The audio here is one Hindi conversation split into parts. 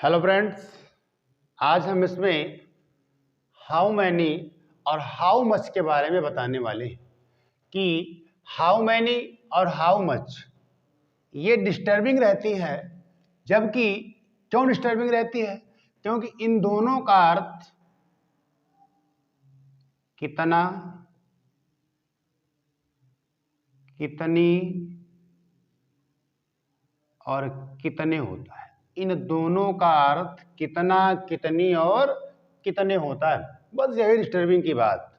हेलो फ्रेंड्स, आज हम इसमें हाउ मैनी और हाउ मच के बारे में बताने वाले हैं कि हाउ मैनी और हाउ मच ये डिस्टर्बिंग रहती है। जबकि क्यों डिस्टर्बिंग रहती है? क्योंकि इन दोनों का अर्थ कितना, कितनी और कितने होता है। इन दोनों का अर्थ कितना, कितनी और कितने होता है। बस यही डिस्टर्बिंग की बात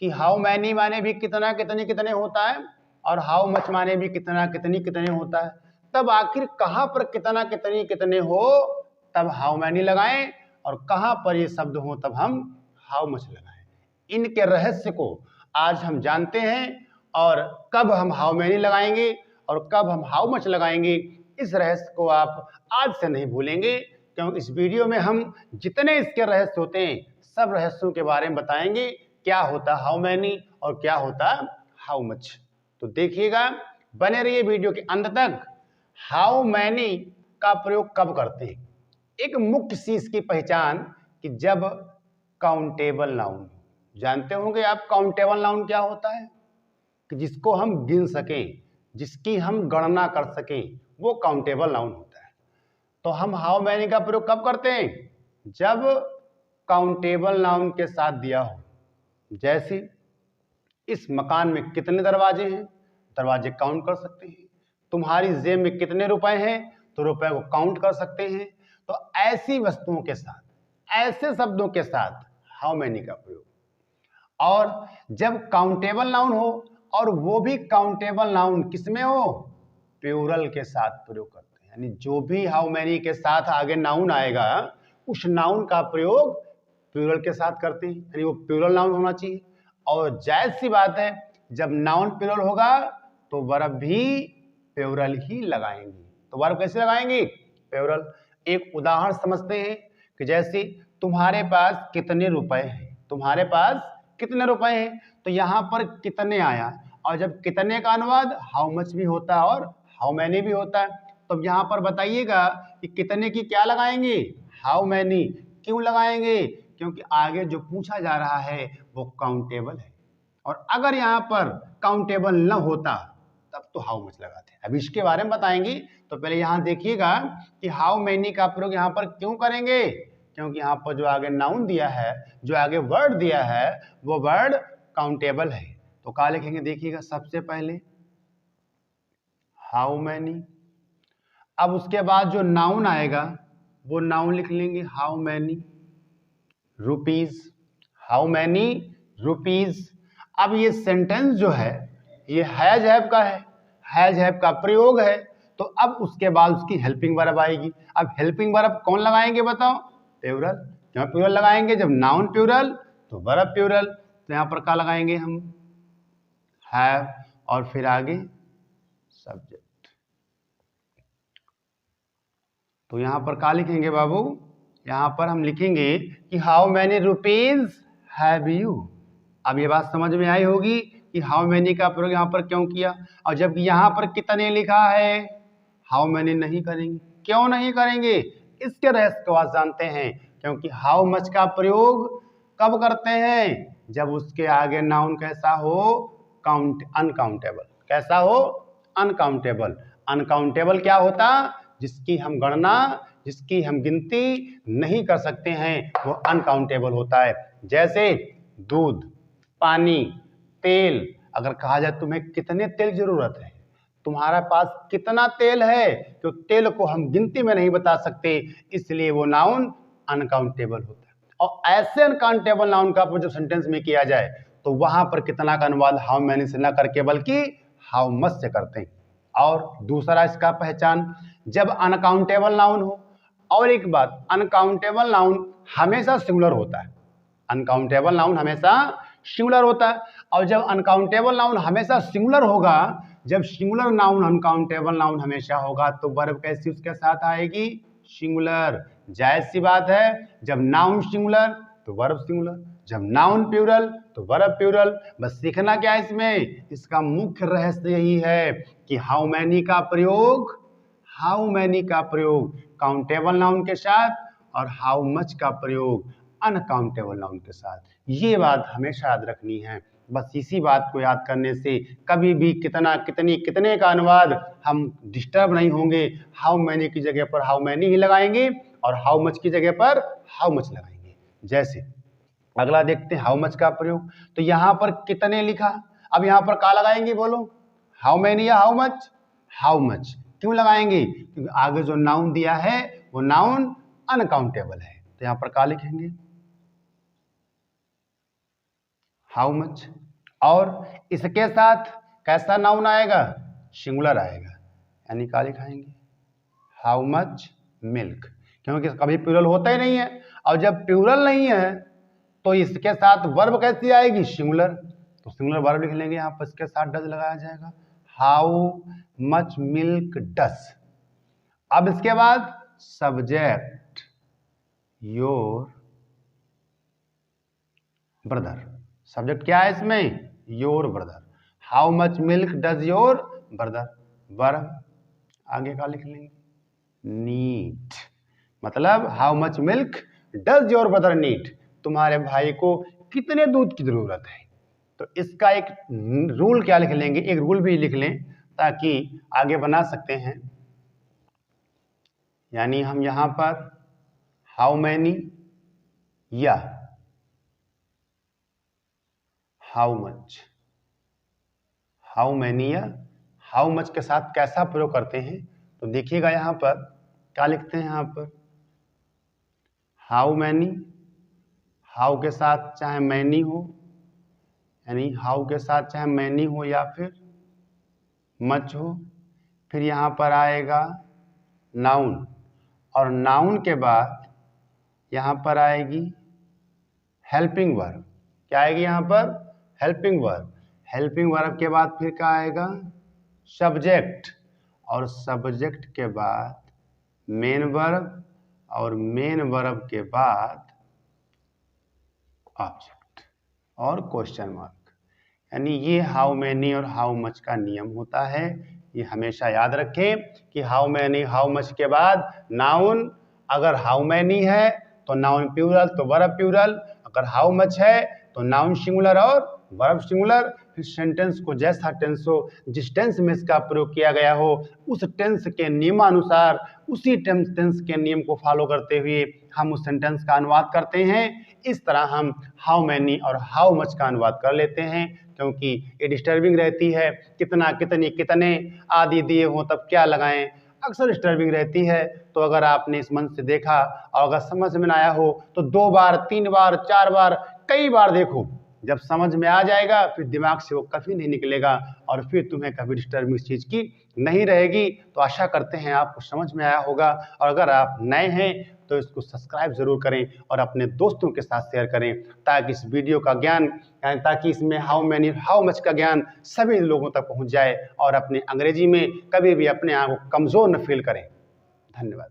कि हाउ मैनी माने भी कितना, कितनी, कितने होता है और हाउ मच माने भी कितना, कितनी, कितने होता है। तब आखिर कहां पर कितना, कितनी, कितने हो तब हाउ मैनी लगाएं और कहां पर ये शब्द हो तब हम हाउ मच लगाएं। इनके रहस्य को आज हम जानते हैं और कब हम हाउ मैनी लगाएंगे और कब हम हाउ मच लगाएंगे, इस रहस्य को आप आज से नहीं भूलेंगे। क्योंकि इस वीडियो में हम जितने इसके रहस्य होते हैं सब रहस्यों के बारे में बताएंगे, क्या होता है हाउ मैनी और क्या होता है हाउ मच। तो देखिएगा, बने रहिए वीडियो के अंत तक। हाउ मैनी का प्रयोग कब करते हैं? एक मुख्य चीज की पहचान कि जब काउंटेबल नाउन, जानते होंगे आप काउंटेबल नाउन क्या होता है, कि जिसको हम गिन सकें, जिसकी हम गणना कर सकें, वो काउंटेबल नाउन होता है। तो हम हाउ मैनी का प्रयोग कब करते हैं? जब काउंटेबल नाउन के साथ दिया हो। जैसे इस मकान में कितने दरवाजे हैं, दरवाजे काउंट कर सकते हैं। तुम्हारी जेब में कितने रुपए हैं, तो रुपए को काउंट कर सकते हैं। तो ऐसी वस्तुओं के साथ, ऐसे शब्दों के साथ हाउ मैनी का प्रयोग। और जब काउंटेबल नाउन हो और वो भी काउंटेबल नाउन किसमें हो, प्लूरल के साथ प्रयोग करते हैं। यानी जो भी हाउ मैनी के साथ आगे नाउन आएगा उस नाउन का प्रयोग प्लूरल के साथ करते हैं, यानी वो प्लूरल नाउन होना चाहिए। और जायज सी बात है, जब नाउन प्लूरल होगा तो वर्ब भी प्लूरल ही लगाएंगे। तो वर्ब कैसे लगाएंगे? प्लूरल। एक उदाहरण समझते हैं कि जैसे तुम्हारे पास कितने रुपए हैं, तुम्हारे पास कितने रुपए हैं, तो यहां पर कितने आया और जब कितने का अनुवाद हाउ मच भी होता है और हाउ मैनी भी होता है। तो यहां पर बताइएगा कि कितने की क्या लगाएंगे, हाउ मैनी। क्यों लगाएंगे? क्योंकि आगे जो पूछा जा रहा है वो काउंटेबल है और अगर यहां पर काउंटेबल न होता तब तो हाउ मच लगाते हैं। अब इसके बारे में बताएंगे। तो पहले यहां देखिएगा कि हाउ मैनी का प्रयोग यहां पर क्यों करेंगे, क्योंकि यहां पर जो आगे नाउन दिया है, जो आगे वर्ड दिया है वो वर्ड काउंटेबल है। तो क्या लिखेंगे? देखिएगा, सबसे पहले हाउ मैनी, अब उसके बाद जो नाउन आएगा वो नाउन लिख लेंगे how many rupees, how many rupees. अब ये सेंटेंस जो है ये हैज हैव का है, हैज हैव का प्रयोग है। तो अब उसके बाद उसकी हेल्पिंग वर्ब आएगी। अब हेल्पिंग वर्ब कौन लगाएंगे बताओ? प्लूरल। क्यों प्लूरल लगाएंगे? जब नाउन प्लूरल तो वर्ब प्लूरल। तो यहां पर क्या लगाएंगे हम? हैव और फिर आगे सब्जेक्ट। तो यहां पर क्या लिखेंगे बाबू? यहां पर हम लिखेंगे कि how many rupees have you. अब ये बात समझ में आई होगी कि हाउ मैनी का प्रयोग यहां पर क्यों किया। और जब यहां पर कितने लिखा है हाउ मैनी नहीं करेंगे। क्यों नहीं करेंगे? इसके रहस्य को आज जानते हैं। क्योंकि हाउ मच का प्रयोग कब करते हैं? जब उसके आगे नाउन कैसा हो? Count uncountable. कैसा हो? अनकाउंटेबल। अनकाउंटेबल क्या होता? जिसकी हम गणना, जिसकी हम गिनती नहीं कर सकते हैं, वो अनकाउंटेबल होता है। जैसे दूध, पानी, तेल। अगर कहा जाए तुम्हें कितने तेल की जरूरत है, तुम्हारे पास कितना तेल है, तो तेल को हम गिनती में नहीं बता सकते, इसलिए वो नाउन अनकाउंटेबल होता है। और ऐसे अनकाउंटेबल नाउन का जब सेंटेंस में किया जाए तो वहां पर कितना का अनुवाद हाउ मैनी से न करके बल्कि हाउ मच से करते हैं। और दूसरा इसका पहचान, जब अनकाउंटेबल नाउन हो। और एक बात, अनकाउंटेबल नाउन हमेशा सिंगुलर होता है। अनकाउंटेबल नाउन हमेशा सिंगुलर होता है। और जब अनकाउंटेबल नाउन हमेशा सिंगुलर होगा, जब सिंगुलर नाउन अनकाउंटेबल नाउन हमेशा होगा, तो वर्ब कैसी उसके साथ आएगी? सिंगुलर। जायज सी बात है, जब नाउन सिंगुलर तो वर्ब सिंगुलर, जब नाउन प्लूरल तो वर्ब प्लूरल। बस सीखना क्या है इसमें? इसका मुख्य रहस्य यही है कि हाउ मैनी का प्रयोग, हाउ मैनी का प्रयोग काउंटेबल नाउन के साथ और हाउ मच का प्रयोग अनकाउंटेबल नाउन के साथ। ये बात हमेशा याद रखनी है। बस इसी बात को याद करने से कभी भी कितना, कितनी, कितने का अनुवाद हम डिस्टर्ब नहीं होंगे। हाउ मैनी की जगह पर हाउ मैनी ही लगाएंगे और हाउ मच की जगह पर हाउ मच लगाएंगे। जैसे अगला देखते हैं हाउ मच का प्रयोग। तो यहाँ पर कितने लिखा, अब यहाँ पर क्या लगाएंगे बोलो, हाउ मैनी या हाउ मच? How much. क्यों लगाएंगे? क्योंकि आगे जो नाउन दिया है वो नाउन अनकाउंटेबल है। तो यहाँ पर क्या लिखेंगे? How much. और इसके साथ कैसा नाउन आएगा? सिंगुलर आएगा, यानी क्या लिखाएंगे? हाउ मच मिल्क, क्योंकि कभी प्लूरल होता ही नहीं है। और जब प्लूरल नहीं है तो इसके साथ वर्ब कैसी आएगी? सिंगुलर। तो सिंगुलर वर्ब लिख लेंगे, यहाँ पर इसके साथ डज लगाया जाएगा। How much milk does. अब इसके बाद सब्जेक्ट योर ब्रदर। सब्जेक्ट क्या है इसमें? Your brother. How much milk does your brother. Verb आगे का लिख लेंगे? नीड। मतलब how much milk does your brother need. तुम्हारे भाई को कितने दूध की जरूरत है। तो इसका एक रूल क्या लिख लेंगे? एक रूल भी लिख लें ताकि आगे बना सकते हैं। यानी हम यहां पर हाउ मैनी या हाउ मच, हाउ मैनी या हाउ मच के साथ कैसा प्रयोग करते हैं? तो देखिएगा यहां पर क्या लिखते हैं? यहां पर हाउ मैनी, हाउ के साथ चाहे मैनी हो, यानी हाउ के साथ चाहे मैनी हो या फिर मच हो, फिर यहां पर आएगा नाउन, और नाउन के बाद यहां पर आएगी हेल्पिंग वर्ब। क्या आएगी यहां पर? Helping verb. हेल्पिंग वर्ब के बाद फिर क्या आएगा? सब्जेक्ट, और सब्जेक्ट के बाद मेन वर्ब, और मेन वर्ब के बाद ऑब्जेक्ट और क्वेश्चन मार्क। यानी ये हाउ मैनी और हाउ मच का नियम होता है। ये हमेशा याद रखें कि हाउ मैनी हाउ मच के बाद नाउन, अगर हाउ मैनी है तो नाउन प्लूरल तो वर्ब प्लूरल, अगर हाउ मच है तो नाउन सिंगुलर और वर्ब सिंगुलर। फिर सेंटेंस को जैसा टेंस हो, जिस टेंस में इसका प्रयोग किया गया हो, उस टेंस के नियमानुसार, उसी टेंस के नियम को फॉलो करते हुए हम उस सेंटेंस का अनुवाद करते हैं। इस तरह हम हाउ मैनी और हाउ मच का अनुवाद कर लेते हैं, क्योंकि ये डिस्टर्बिंग रहती है। कितना, कितनी, कितने आदि दिए हों तब क्या लगाएं, अक्सर डिस्टर्बिंग रहती है। तो अगर आपने इस मंच से देखा और अगर समझ में आया हो तो 2 बार, 3 बार, 4 बार, कई बार देखो। जब समझ में आ जाएगा फिर दिमाग से वो कभी नहीं निकलेगा और फिर तुम्हें कभी डिस्टर्बिंग इस चीज़ की नहीं रहेगी। तो आशा करते हैं आपको समझ में आया होगा, और अगर आप नए हैं तो इसको सब्सक्राइब जरूर करें और अपने दोस्तों के साथ शेयर करें, ताकि इस वीडियो का ज्ञान, ताकि इसमें हाउ मैनी हाउ मच का ज्ञान सभी लोगों तक पहुंच जाए और अपने अंग्रेजी में कभी भी अपने आप को कमज़ोर न फील करें। धन्यवाद।